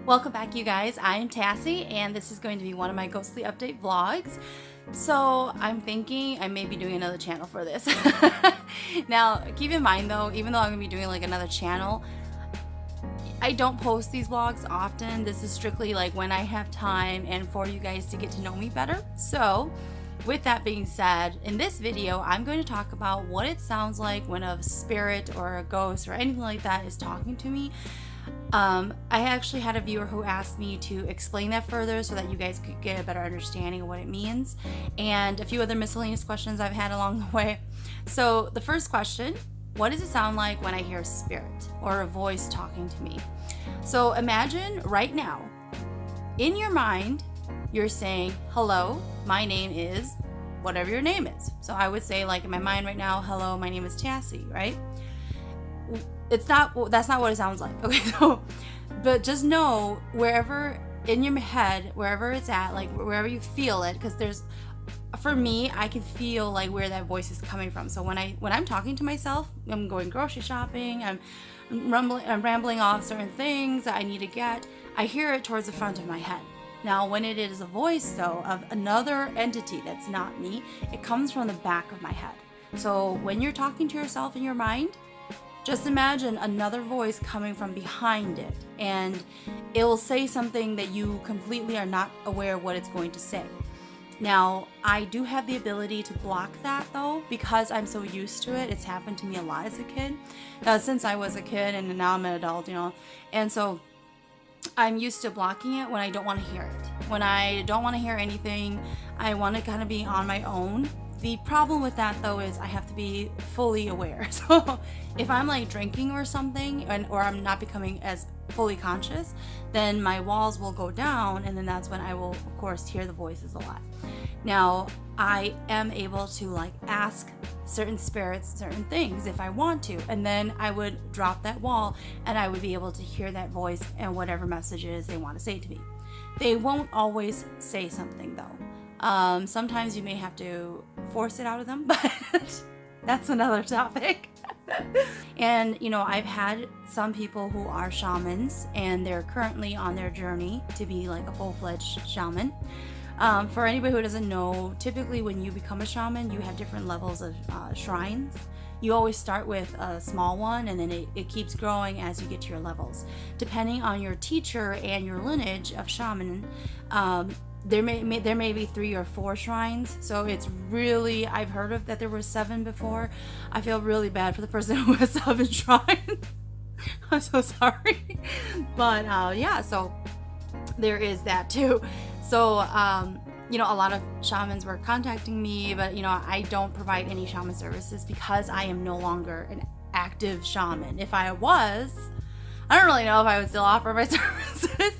Welcome back, you guys. I'm Tassie, and this is going to be one of my ghostly update vlogs. So I'm thinking I may be doing another channel for this. Now, keep in mind though, even though I'm going to be doing like another channel, I don't post these vlogs often. This is strictly like when I have time and for you guys to get to know me better. So with that being said, in this video, I'm going to talk about what it sounds like when a spirit or a ghost or anything like that is talking to me. I actually had a viewer who asked me to explain that further so that you guys could get a better understanding of what it means, and a few other miscellaneous questions I've had along the way. So the first question, what does it sound like when I hear a spirit or a voice talking to me? So imagine right now, in your mind, you're saying, hello, my name is whatever your name is. So I would say, like in my mind right now, hello, my name is Tassie, right? That's not what it sounds like. Okay, so, but just know wherever in your head, wherever it's at, like wherever you feel it, because for me, I can feel like where that voice is coming from. So when I'm talking to myself, I'm going grocery shopping, I'm rambling off certain things that I need to get, I hear it towards the front of my head. Now, when it is a voice though of another entity that's not me, it comes from the back of my head. So when you're talking to yourself in your mind, just imagine another voice coming from behind it, and it will say something that you completely are not aware of what it's going to say. Now, I do have the ability to block that though, because I'm so used to it. It's happened to me a lot as a kid, since I was a kid, and now I'm an adult, and so I'm used to blocking it when I don't want to hear it. When I don't want to hear anything, I want to kind of be on my own. The problem with that though is I have to be fully aware. So if I'm like drinking or something, or I'm not becoming as fully conscious, then my walls will go down, and then that's when I will of course hear the voices a lot. Now, I am able to like ask certain spirits certain things if I want to, and then I would drop that wall and I would be able to hear that voice and whatever message it is they want to say to me. They won't always say something though. Sometimes you may have to force it out of them, but that's another topic. And I've had some people who are shamans, and they're currently on their journey to be like a full-fledged shaman. For anybody who doesn't know, typically when you become a shaman, you have different levels of shrines. You always start with a small one, and then it keeps growing as you get to your levels. Depending on your teacher and your lineage of shaman, there may be 3 or 4 shrines. So it's really, I've heard of that there were 7 before. I feel really bad for the person who has 7 shrines. I'm so sorry. But yeah, so there is that too. So a lot of shamans were contacting me, but I don't provide any shaman services because I am no longer an active shaman. If I was, I don't really know if I would still offer my services.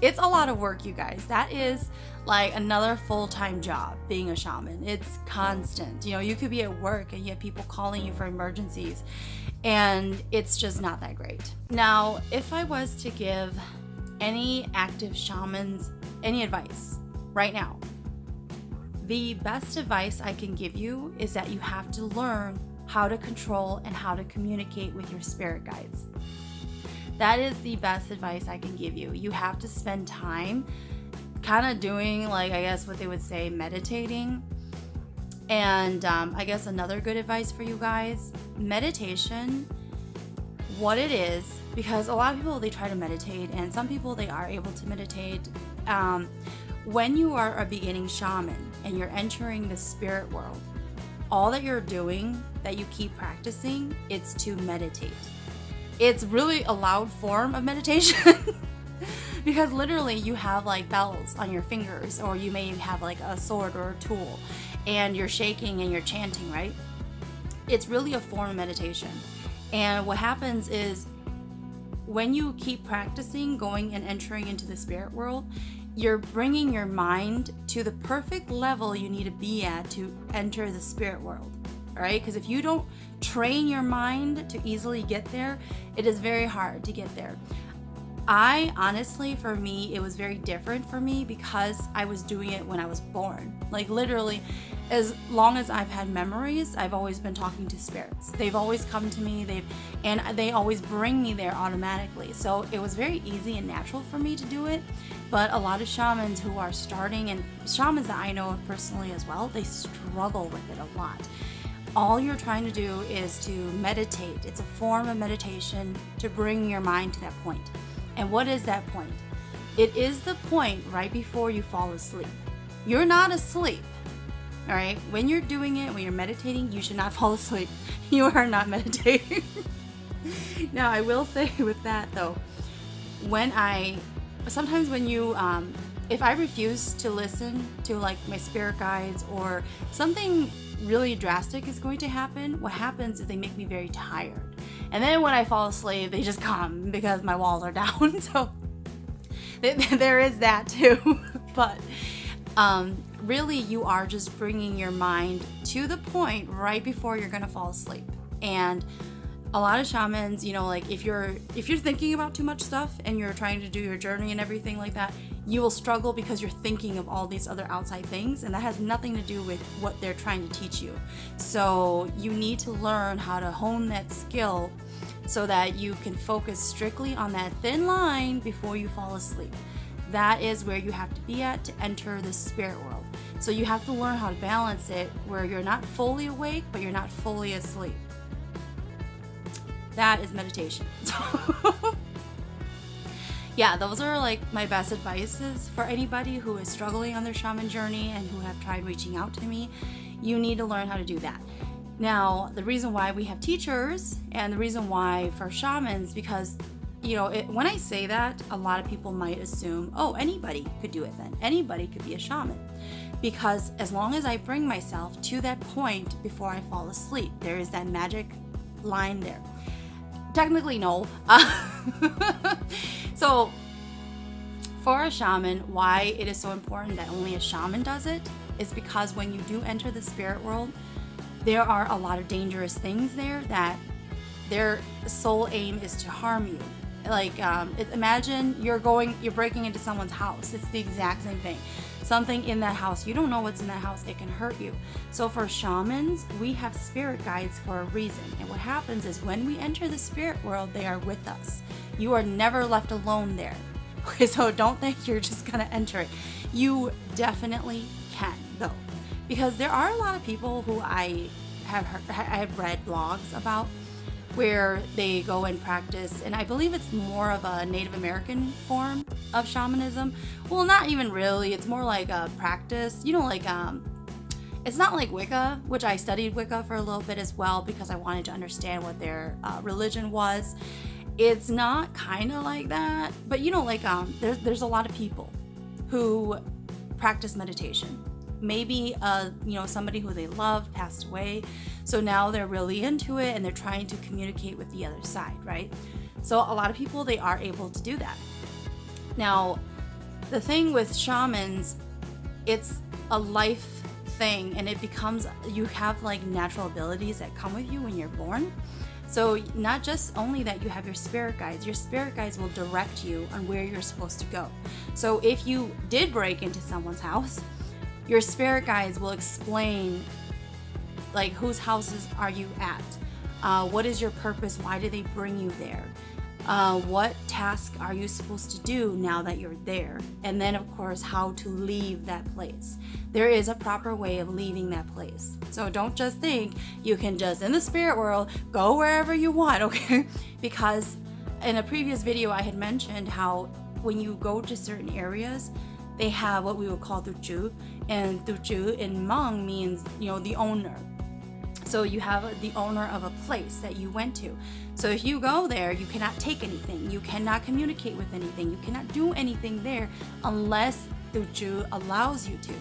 It's a lot of work, you guys. That is like another full-time job, being a shaman. It's constant. You could be at work and you have people calling you for emergencies, and it's just not that great. Now, if I was to give any active shamans any advice right now, the best advice I can give you is that you have to learn how to control and how to communicate with your spirit guides. That is the best advice I can give you. You have to spend time kind of doing, like, I guess what they would say, meditating. And I guess another good advice for you guys, meditation, what it is, because a lot of people, they try to meditate, and some people, they are able to meditate. When you are a beginning shaman and you're entering the spirit world, all that you're doing, that you keep practicing, it's to meditate. It's really a loud form of meditation because literally you have like bells on your fingers, or you may have like a sword or a tool, and you're shaking and you're chanting, right? It's really a form of meditation. And what happens is when you keep practicing going and entering into the spirit world, you're bringing your mind to the perfect level you need to be at to enter the spirit world. Right? Because if you don't train your mind to easily get there, it is very hard to get there. I honestly, for me, it was very different for me because I was doing it when I was born. Like literally, as long as I've had memories, I've always been talking to spirits. They've always come to me, and they always bring me there automatically. So it was very easy and natural for me to do it. But a lot of shamans who are starting, and shamans that I know of personally as well, they struggle with it a lot. All you're trying to do is to meditate. It's a form of meditation to bring your mind to that point. And what is that point? It is the point right before you fall asleep. You're not asleep. All right, when you're doing it, when you're meditating, you should not fall asleep. You are not meditating. Now, I will say with that though, sometimes when you, if I refuse to listen to like my spirit guides or something really drastic is going to happen, what happens is they make me very tired. And then when I fall asleep, they just come because my walls are down. So there is that too. But really, you are just bringing your mind to the point right before you're gonna fall asleep. And a lot of shamans, you know, like if you're thinking about too much stuff and you're trying to do your journey and everything like that, you will struggle because you're thinking of all these other outside things, and that has nothing to do with what they're trying to teach you. So you need to learn how to hone that skill so that you can focus strictly on that thin line before you fall asleep. That is where you have to be at to enter the spirit world. So you have to learn how to balance it where you're not fully awake, but you're not fully asleep. That is meditation. Yeah, those are like my best advices for anybody who is struggling on their shaman journey and who have tried reaching out to me. You need to learn how to do that. Now, the reason why we have teachers and the reason why for shamans, because you know, when I say that, a lot of people might assume, oh, anybody could do it then. Anybody could be a shaman. Because as long as I bring myself to that point before I fall asleep, there is that magic line there. Technically, no. So, for a shaman, why it is so important that only a shaman does it is because when you do enter the spirit world, there are a lot of dangerous things there that their sole aim is to harm you. Like, imagine you're breaking into someone's house. It's the exact same thing. Something in that house, you don't know what's in that house, it can hurt you. So for shamans, we have spirit guides for a reason. And what happens is when we enter the spirit world, they are with us. You are never left alone there. Okay, so don't think you're just gonna enter it. You definitely can though. Because there are a lot of people who I have read blogs about where they go and practice, and I believe it's more of a Native American form of shamanism. Well, not even really, it's more like a practice, you know, like it's not like Wicca, which I studied Wicca for a little bit as well because I wanted to understand what their religion was. It's not kind of like that, but you know, like there's a lot of people who practice meditation. Maybe you know, somebody who they love passed away, so now they're really into it and they're trying to communicate with the other side, right? So a lot of people, they are able to do that. Now, the thing with shamans, it's a life thing, and it becomes, you have like natural abilities that come with you when you're born. So not just only that you have your spirit guides will direct you on where you're supposed to go. So if you did break into someone's house, your spirit guides will explain like whose houses are you at? What is your purpose? Why did they bring you there? What task are you supposed to do now that you're there? And then of course, how to leave that place. There is a proper way of leaving that place. So don't just think you can just, in the spirit world, go wherever you want, okay? Because in a previous video, I had mentioned how when you go to certain areas, they have what we would call tuju, and tuju in Hmong means, you know, the owner. So you have the owner of a place that you went to. So if you go there, you cannot take anything, you cannot communicate with anything, you cannot do anything there unless tuju allows you to.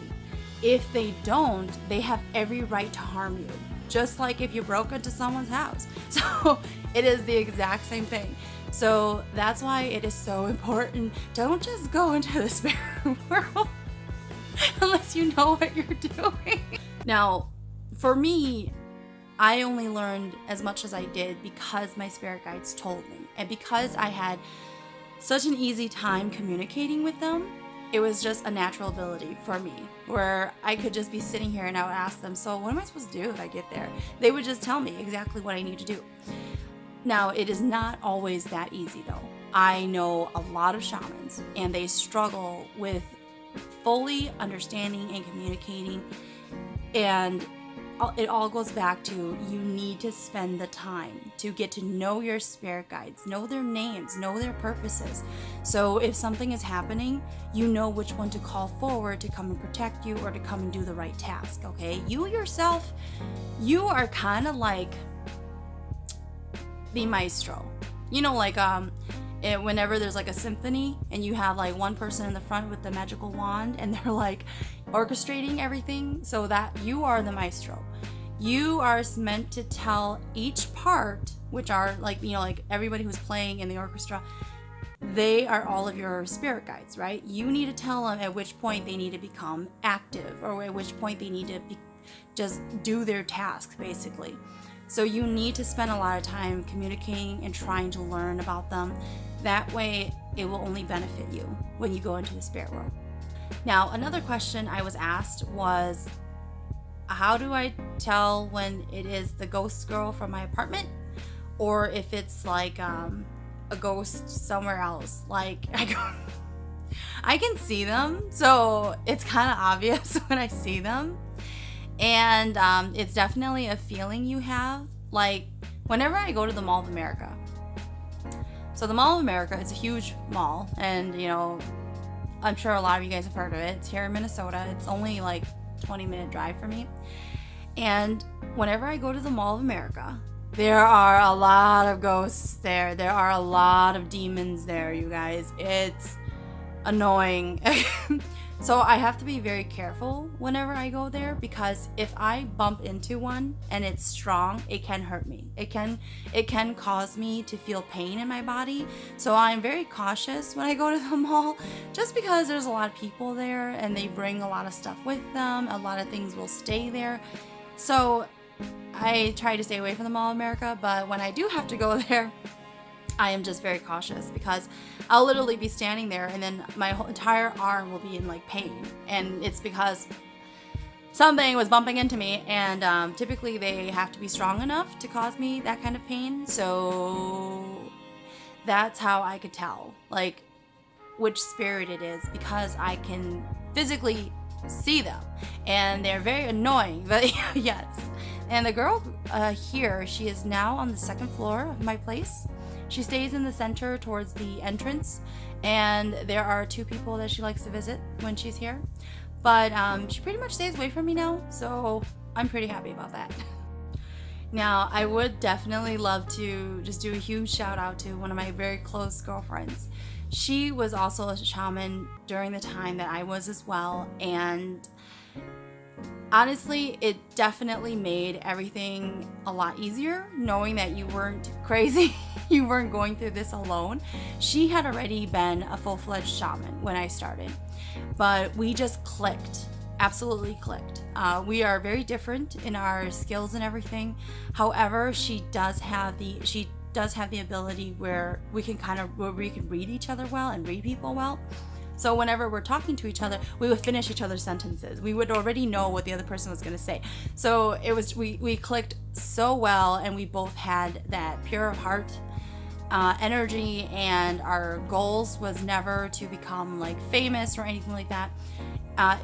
If they don't, they have every right to harm you, just like if you broke into someone's house. So it is the exact same thing. So that's why it is so important. Don't just go into the spirit world unless you know what you're doing. Now, for me, I only learned as much as I did because my spirit guides told me, and because I had such an easy time communicating with them. it was just a natural ability for me where I could just be sitting here and I would ask them, so what am I supposed to do if I get there? They would just tell me exactly what I need to do. Now, it is not always that easy though. I know a lot of shamans and they struggle with fully understanding and communicating, and it all goes back to you need to spend the time to get to know your spirit guides, know their names, know their purposes. So if something is happening, you know which one to call forward to come and protect you or to come and do the right task, okay? You yourself, you are kind of like the maestro. You know, like whenever there's like a symphony and you have like one person in the front with the magical wand and they're like orchestrating everything, so that you are the maestro. You are meant to tell each part, which are like, you know, like everybody who's playing in the orchestra, they are all of your spirit guides, right? You need to tell them at which point they need to become active or at which point they need to just do their tasks, basically. So you need to spend a lot of time communicating and trying to learn about them. That way it will only benefit you when you go into the spirit world. Now, another question I was asked was, how do I tell when it is the ghost girl from my apartment or if it's like a ghost somewhere else? Like I can see them, so it's kind of obvious when I see them. And it's definitely a feeling you have. Like whenever I go to the Mall of America. So the Mall of America is a huge mall, and you know, I'm sure a lot of you guys have heard of it. It's here in Minnesota. It's only like 20-minute drive for me. And whenever I go to the Mall of America, there are a lot of ghosts there. There are a lot of demons there, you guys. It's annoying. So I have to be very careful whenever I go there, because if I bump into one and it's strong, it can hurt me. It can cause me to feel pain in my body. So I'm very cautious when I go to the mall, just because there's a lot of people there and they bring a lot of stuff with them. A lot of things will stay there. So I try to stay away from the Mall of America, but when I do have to go there, I am just very cautious, because I'll literally be standing there and then my whole entire arm will be in like pain, and it's because something was bumping into me, and typically they have to be strong enough to cause me that kind of pain. So that's how I could tell like which spirit it is, because I can physically see them and they're very annoying, but yes. And the girl here, she is now on the second floor of my place. She stays in the center towards the entrance, and there are two people that she likes to visit when she's here. But she pretty much stays away from me now, so I'm pretty happy about that. Now, I would definitely love to just do a huge shout out to one of my very close girlfriends. She was also a shaman during the time that I was as well, and honestly, it definitely made everything a lot easier knowing that you weren't crazy. You weren't going through this alone. She had already been a full-fledged shaman when I started, but we just clicked, absolutely clicked. We are very different in our skills and everything. However, she does have the ability where we can read each other well and read people well. So whenever we're talking to each other, we would finish each other's sentences. We would already know what the other person was going to say. So it was, we clicked so well, and we both had that pure heart energy, and our goals was never to become like famous or anything like that.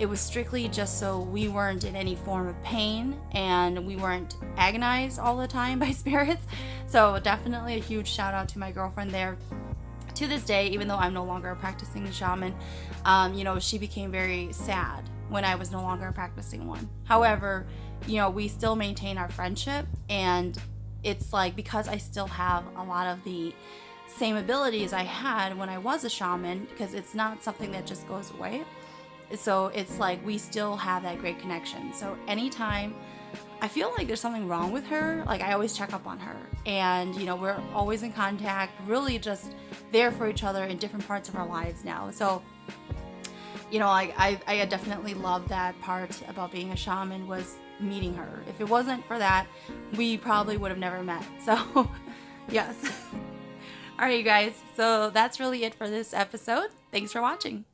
It was strictly just so we weren't in any form of pain and we weren't agonized all the time by spirits. So definitely a huge shout out to my girlfriend there. To this day, even though I'm no longer a practicing shaman, she became very sad when I was no longer a practicing one. However, we still maintain our friendship, and it's like, because I still have a lot of the same abilities I had when I was a shaman, because it's not something that just goes away. So it's like we still have that great connection. So anytime I feel like there's something wrong with her, like I always check up on her, and we're always in contact, really just there for each other in different parts of our lives now. So I definitely love that part about being a shaman, was meeting her. If it wasn't for that, we probably would have never met. So yes. All right, you guys, so that's really it for this episode. Thanks for watching.